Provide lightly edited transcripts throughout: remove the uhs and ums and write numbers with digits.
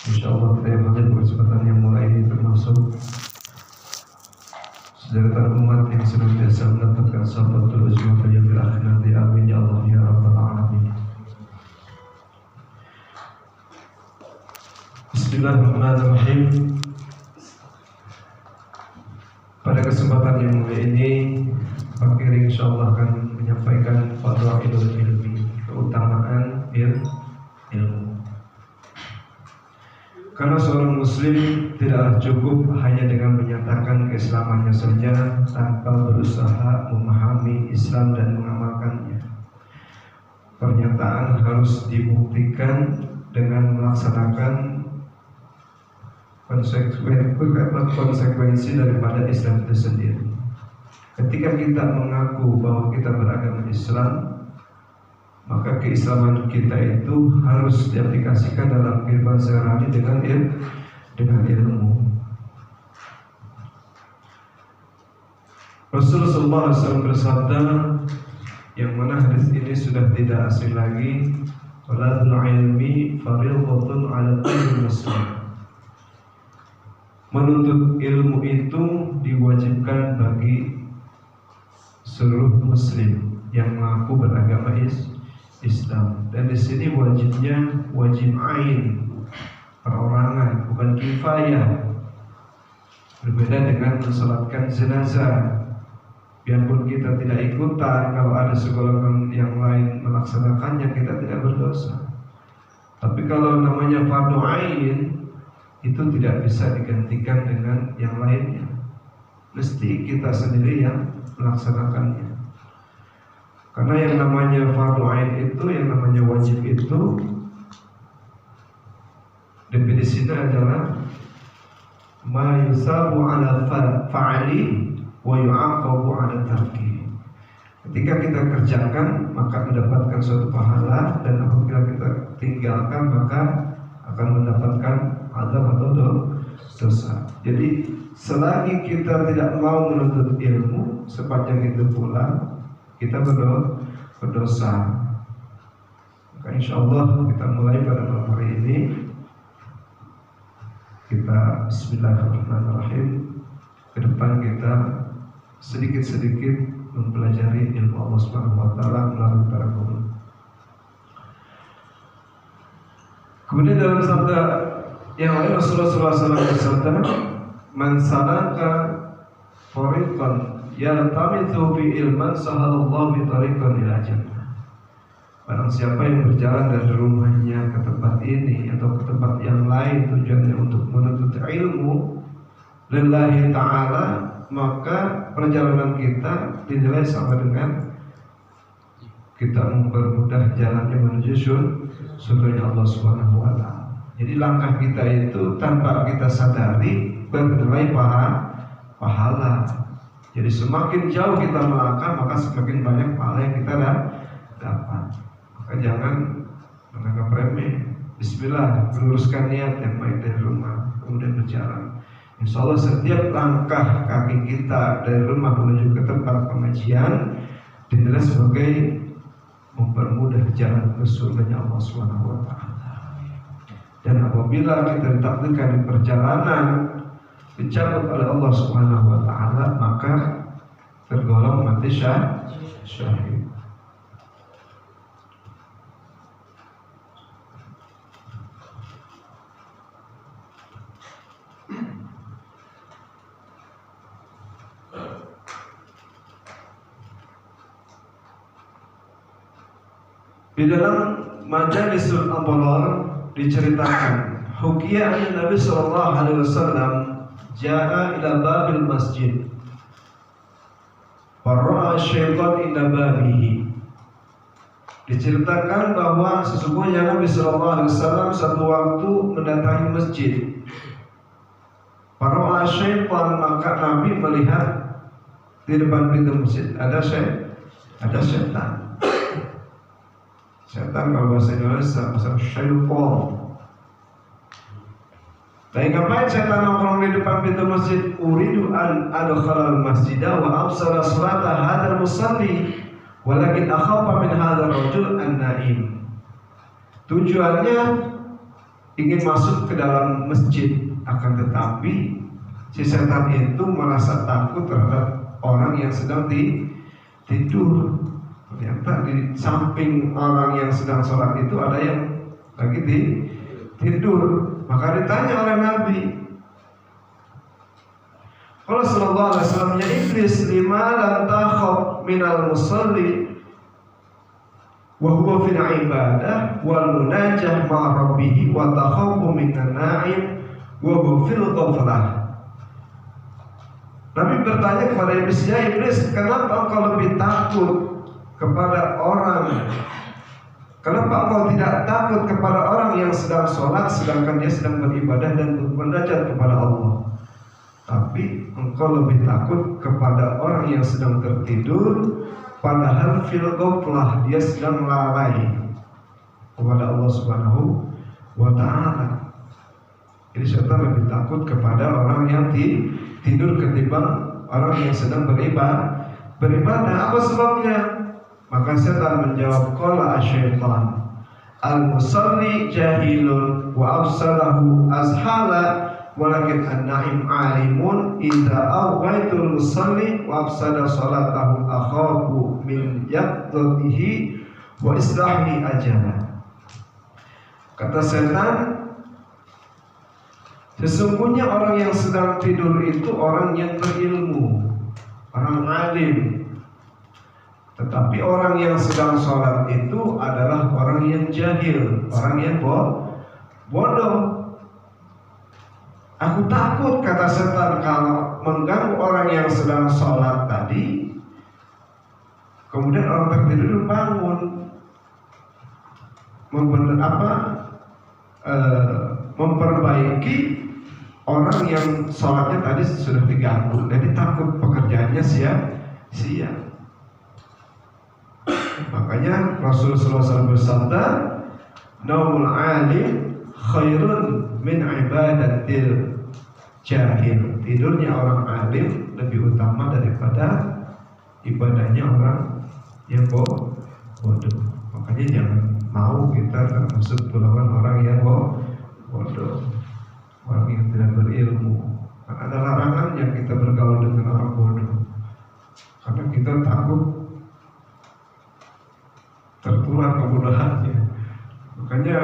Insyaallah kita yang hadir berkesempatan yang mulai ini termasuk sederetan umat yang senantiasa mendapatkan syafatul uzma yang berakhir nanti. Amin ya Allah ya rabbal alamin. Bismillahirrahmanirrahim. Pada kesempatan yang mulia ini, Pak Kiri insyaallah akan menyampaikan fadhailul ilmi, keutamaan ilmu. Karena seorang muslim tidaklah cukup hanya dengan menyatakan keislamannya saja tanpa berusaha memahami Islam dan mengamalkannya. Pernyataan harus dibuktikan dengan melaksanakan konsekuensi daripada Islam itu sendiri. Ketika kita mengaku bahwa kita beragama Islam, maka keislaman kita itu harus diaplikasikan dalam kehidupan sehari-hari dengan ilmu. Rasulullah SAW bersabda, yang mana hadis ini sudah tidak asing lagi, talabul ilmi fardhatun 'ala kulli muslim. Menuntut ilmu itu diwajibkan bagi seluruh muslim yang mengaku beragama Islam. Dan di sini wajibnya wajib ain, perorangan, bukan kifayah. Berbeda dengan mensalatkan jenazah. Biarpun kita tidak ikutan, kalau ada segolongan yang lain melaksanakannya, kita tidak berdosa. Tapi kalau namanya fardu ain, itu tidak bisa digantikan dengan yang lainnya. Mesti kita sendiri yang melaksanakannya. Karena yang namanya fardu ain itu, yang namanya wajib itu, definisinya adalah ma yusabu ala fa'ali wa yu'aqabu ala tarki. Ketika kita kerjakan maka mendapatkan suatu pahala, dan apabila kita tinggalkan maka akan mendapatkan azab atau dosa. Jadi selagi kita tidak mau menuntut ilmu, sepanjang itu pula kita berdosa. Maka insyaallah kita mulai pada malam hari ini. Kita bismillahirrahmanirrahim. Ke depan kita sedikit-sedikit mempelajari ilmu Allah Subhanahu wa taala melalui para guru. Kemudian dalam sabda yang lain Rasulullah SAW bersabda, "Man salaka tariqan yaltamithu bi ilman sahalallahu bi tariqan ila jannah." Barang siapa yang berjalan dari rumahnya ke tempat ini atau ke tempat yang lain tujuannya untuk menuntut ilmu lillahi ta'ala, maka perjalanan kita dinilai sama dengan kita mempermudah jalannya menuju surga Allah Subhanahu wa taala. Jadi langkah kita itu tanpa kita sadari bernilai pahala. Jadi semakin jauh kita melangkah, maka semakin banyak pahala yang kita dapat. Maka jangan menganggap remeh. Bismillah, meluruskan niat yang baik dari rumah, kemudian berjalan. Insya Allah setiap langkah kaki kita dari rumah menuju ke tempat pengajian dinilai sebagai mempermudah jalan ke surga Allah Subhanahu wa taala. Dan apabila kita ditakdirkan di perjalanan dicabut oleh Allah Subhanahu wa taala, maka tergolong mati syahid. Di dalam Majalisul Abrar diceritakan, Hukiya Nabi sallallahu alaihi wasallam jaa ila babil masjid fara'a syaitan inda babihi. Diceritakan bahwa sesungguhnya Nabi sallallahu alaihi wasallam satu waktu mendatangi masjid. Fara'a syaitan, maka Nabi melihat di depan pintu masjid ada syaitan. Setan kalau bahasa Indonesia bahasa syaitan. Baik, ngapain setan nongkrong di depan pintu masjid? Uridu an adkhalal masjidah wa absara salata hadzal musalli walakin akhafa min hadzal rajul an-naim. Tujuannya ingin masuk ke dalam masjid, akan tetapi si setan itu merasa takut terhadap orang yang sedang tidur. Ternyata di samping orang yang sedang sholat itu ada yang lagi tidur. Maka ditanya oleh Nabi, kalau sallallahu alaihi wasallam, ya iblis, lima lam takhaf minal musalli wa huwa fil ibadah wal munajah ma rabbih wa takhafu minan na'im wa huwa fil ghaflah. Nabi bertanya kepada iblis, ya iblis, kenapa engkau lebih takut kepada orang? Kenapa engkau tidak takut kepada orang yang sedang sholat sedangkan dia sedang beribadah dan bermunajat kepada Allah? Tapi engkau lebih takut kepada orang yang sedang tertidur padahal fil ghaflah, dia sedang lalai kepada Allah Subhanahu wa ta'ala. Jadi setan lebih takut kepada orang yang tidur ketimbang orang yang sedang beribadah. Apa sebabnya? Maka setan menjawab, qala asyaitan al-musalli jahilun wa afsalahu azhala walakin an-na'im alimun idza awaitul musalli wa afsada salatahu akhafu min yaqdhihi wa islahi ajala. Kata setan, sesungguhnya orang yang sedang tidur itu orang yang berilmu, orang alim. Tetapi orang yang sedang sholat itu adalah orang yang jahil, orang yang bodoh. Aku takut, kata setan, kalau mengganggu orang yang sedang sholat tadi, kemudian orang tertidur bangun, memperbaiki orang yang sholatnya tadi sudah diganggu. Jadi takut pekerjaannya sia-sia. Makanya Rasulullah SAW bersabda, naumul alim khairun min ibadatil jahil. Tidurnya orang alim lebih utama daripada ibadahnya orang yang bodoh. Makanya jangan mau kita termasuk golongan orang yang bodoh, orang yang tidak berilmu. Ada larangan yang kita bergaul dengan orang bodoh, karena kita takut tertular kebodohannya. Makanya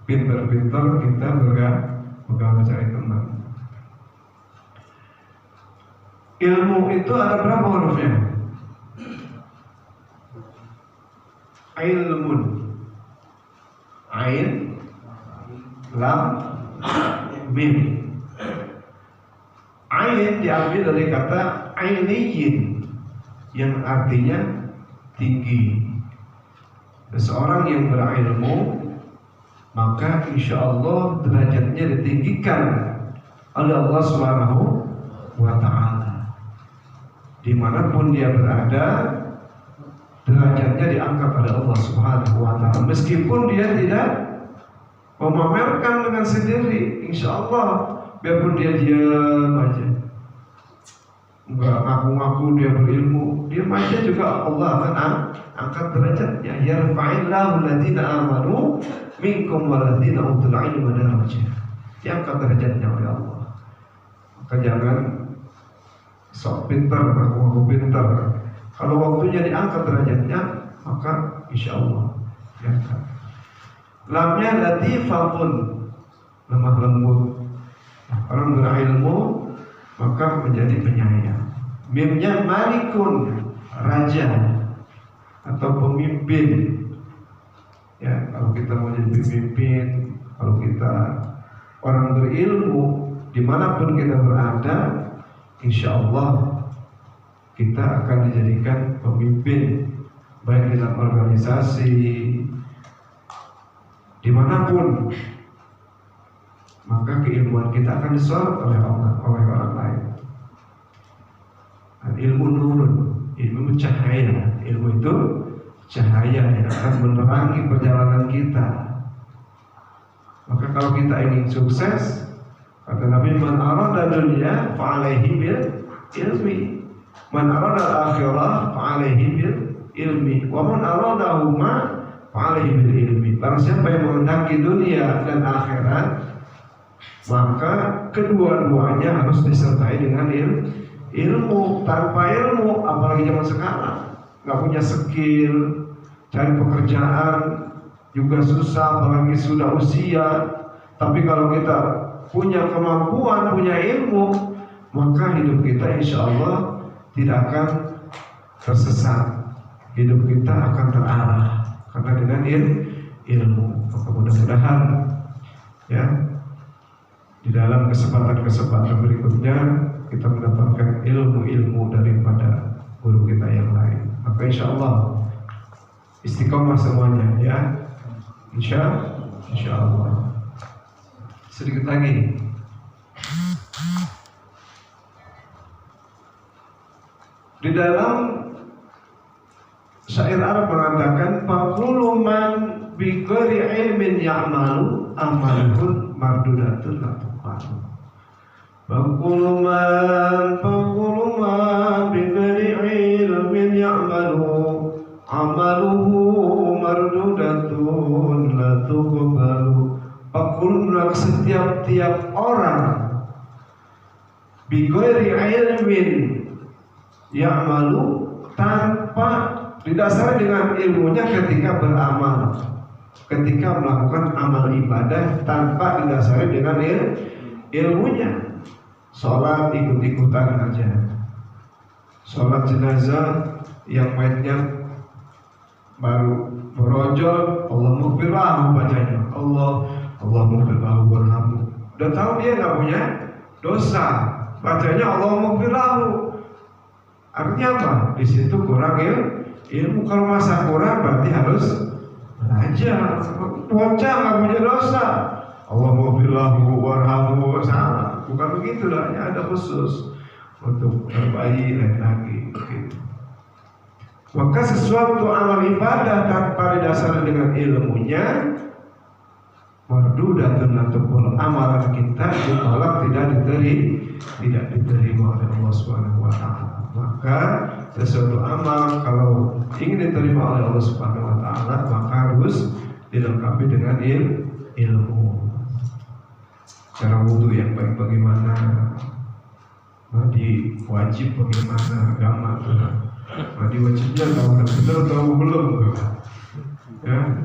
pintar-pintar kita bergaul cari teman. Ilmu itu ada berapa hurufnya? Ilmun, ain, lam, mim. Ain diambil dari kata ainiyin, yang artinya tinggi. Seseorang yang berilmu, maka insya Allah derajatnya ditinggikan oleh Allah Subhanahu wa ta'ala. Dimanapun dia berada, derajatnya diangkat oleh Allah Subhanahu wa ta'ala. Meskipun dia tidak memamerkan dengan sendiri, insya Allah, biarpun dia diam aja, enggak ngaku-ngaku dia berilmu, diam aja juga Allah akan angkat derajatnya. Yarfa'illahu alladziina aamanu minkum walladziina utul ilma darajat. Diangkat derajatnya oleh Allah. Maka jangan sok pintar, ngaku-ngaku pintar. Kalau waktunya diangkat derajatnya, maka insya Allah diangkat. Lamnya latifatun, lemah lembut. Orang berilmu maka menjadi penyayang. Mimnya malikun, raja atau pemimpin. Ya, kalau kita mau jadi pemimpin, kalau kita orang berilmu, dimanapun kita berada, insya Allah kita akan dijadikan pemimpin, baik dalam organisasi, dimanapun. Maka keilmuan kita akan disorot oleh orang lain. Dan ilmu nurun, ilmu cahaya. Ilmu itu cahaya yang akan menerangi perjalanan kita. Maka kalau kita ingin sukses, kata Nabi, man arada dunya fa'alaihi bil ilmi, man arada akhirah fa'alaihi bil ilmi, wa man aradahuma fa'alaihi bil ilmi. Barang siapa yang menghendaki dunia dan akhirat, maka kedua-duanya harus disertai dengan ilmu. Tanpa ilmu, apalagi zaman sekarang, nggak punya skill, cari pekerjaan juga susah, apalagi sudah usia. Tapi kalau kita punya kemampuan, punya ilmu, maka hidup kita insya Allah tidak akan tersesat. Hidup kita akan terarah karena dengan ilmu. Maka mudah-mudahan ya di dalam kesempatan-kesempatan berikutnya kita mendapatkan ilmu-ilmu daripada guru kita yang lain. Maka insya Allah istiqomah semuanya ya. Insya Allah. Sedikit lagi. Di dalam syair Arab mengatakan faqulu man bi ghairi ilmin ya'malu amalun mardudatun la tuqalu. Faqulu man bi ghairi ilmin ya'malu amaluhu mardudatun la tuqalu. Faqulu, setiap orang bi ghairi ilmin ya'malu, tanpa didasari dengan ilmunya ketika beramal, ketika melakukan amal ibadah tanpa didasari dengan ilmunya. Sholat ikut-ikutan aja, sholat jenazah yang mayatnya baru berojol, Allah maghfir lahu bacanya, Allah maghfir lahu warhamhu. Udah tahu dia nggak punya dosa, bacanya Allah maghfir lahu. Artinya apa? Di situ kurang ilmu. Kalau masa kurang berarti harus belajar. Bocah nggak punya dosa, Allah maghfir lahu warhamhu, salah. Bukan begitu lah. Ada khusus untuk bayi laki-laki. Begitu. Maka sesuatu amal ibadah tanpa didasari dengan ilmunya mardudatun la tuqbal. Amalan kita ditolak, tidak diterima oleh Allah Subhanahu wa taala. Maka sesuatu amal kalau ingin diterima oleh Allah Subhanahu wa taala, maka harus dilengkapi dengan ilmu. Cara wudu yang baik bagaimana, mandi wajib bagaimana, agama tuh. Mandi wajibnya tahu benar tahu belum tuh. Ya,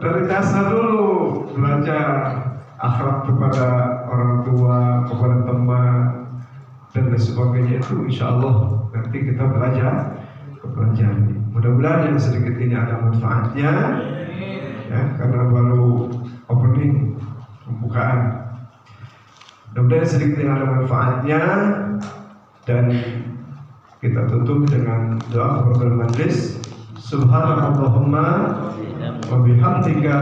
dari dasar dulu belajar akhlak kepada orang tua, kepada teman dan lain sebagainya, itu insya Allah nanti kita belajar. Mudah-mudahan yang sedikit ini ada manfaatnya ya, karena baru opening pembukaan. Mudah-mudahan sedikit ini ada manfaatnya, dan kita tutup dengan doa kafaratul majlis. Subhanallahumma wa bihamdika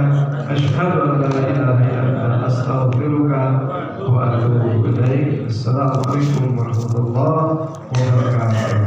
asyhadu an la ilaha illa anta astaghfiruka wa atubu ilaik. Assalamualaikum warahmatullahi wabarakatuh.